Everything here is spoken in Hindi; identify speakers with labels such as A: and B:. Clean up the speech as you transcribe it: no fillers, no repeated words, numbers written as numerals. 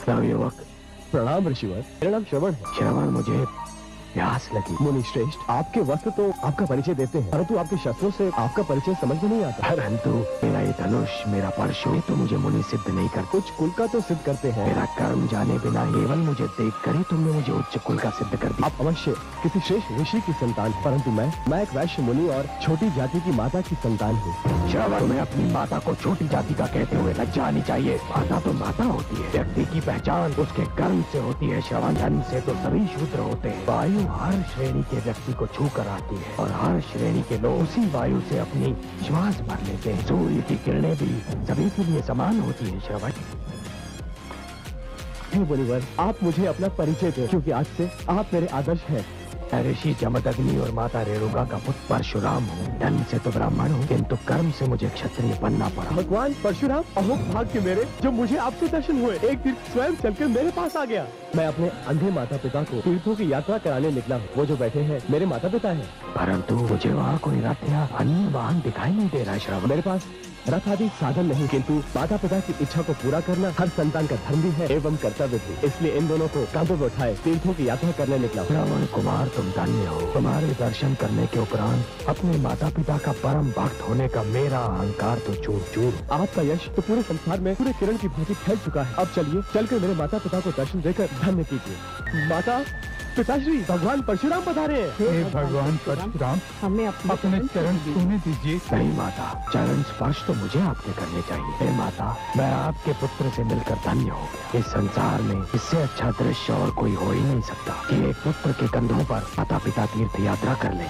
A: युवक।
B: प्रणाम ऋषिवर, मेरा नाम श्रवण है।
A: श्रवण, मुझे प्यास लगी।
B: मुनि श्रेष्ठ, आपके वस्त्र तो आपका परिचय देते हैं, परंतु आपके शस्त्रों से आपका परिचय समझ में नहीं आता।
A: परंतु मेरा ये धनुष, मेरा परशु, ये तो मुझे मुनि सिद्ध नहीं कर।
B: कुछ कुल का तो सिद्ध करते हैं।
A: मेरा कर्म जाने बिना केवल मुझे देख कर ही तुमने मुझे उच्च कुल का सिद्ध कर दिया।
B: आप अवश्य किसी श्रेष्ठ ऋषि की संतान हैं, परंतु मैं एक वैश्य मुनि और छोटी जाति की माता की संतान हूँ।
A: श्रवण, मैं अपनी माता को छोटी जाति का कहते हुए लज्जा आनी चाहिए। माता तो माता होती है, व्यक्ति की पहचान उसके कर्म से होती है। श्रवण, जन्म से तो सभी शूद्र होते हैं। वायु हर श्रेणी के व्यक्ति को छू कर आती है और हर श्रेणी के लोग उसी वायु से अपनी श्वास भर लेते हैं। सूर्य की किरणें भी सभी के लिए समान होती है। श्रवण,
B: हे मुनिवर, आप मुझे अपना परिचय दें, क्योंकि आज से आप मेरे आदर्श हैं।
A: ऋषि जमदग्नि और माता रेणुका का पुत्र परशुराम हूँ। धन से तो ब्राह्मण हूँ, किंतु कर्म से मुझे क्षत्रिय बनना पड़ा।
B: भगवान परशुराम, अहोक भाग्य मेरे, जो मुझे आपसे दर्शन हुए। एक दिन स्वयं चलकर मेरे पास आ गया। मैं अपने अंधे माता पिता को तीर्थों की यात्रा कराने निकला हूँ। वो जो बैठे हैं मेरे माता पिता हैं।
A: परंतु मुझे वहाँ कोई रथ या अन्य वाहन दिखाई नहीं दे रहा। श्रवण,
B: मेरे पास रथ आदि साधन नहीं, किंतु माता पिता की इच्छा को पूरा करना हर संतान का धर्म भी है एवं कर्तव्य भी। इसलिए इन दोनों को कांधों पर उठाए तीर्थों की यात्रा करने निकला।
A: श्रवण कुमार, तुम धन्य हो। तुम्हारे दर्शन करने के उपरांत अपने माता पिता का परम भक्त होने का मेरा अहंकार तो चूर चूर।
B: आपका यश तो पूरे संसार में पूरे किरण की भांति फैल चुका है। अब चलिए, चलकर मेरे माता पिता को दर्शन देकर धन्य कीजिए। माता पिताश्री, भगवान परशुराम पधारे हैं।
C: हे भगवान परशुराम,
D: हमें
C: अपने चरण छूने दीजिए।
A: नहीं माता, चरण स्पर्श तो मुझे आपके करने चाहिए। हे माता, मैं आपके पुत्र से मिलकर धन्य हो गया। इस संसार में इससे अच्छा दृश्य और कोई हो ही नहीं सकता कि एक पुत्र के कंधों पर माता पिता तीर्थ यात्रा कर ले।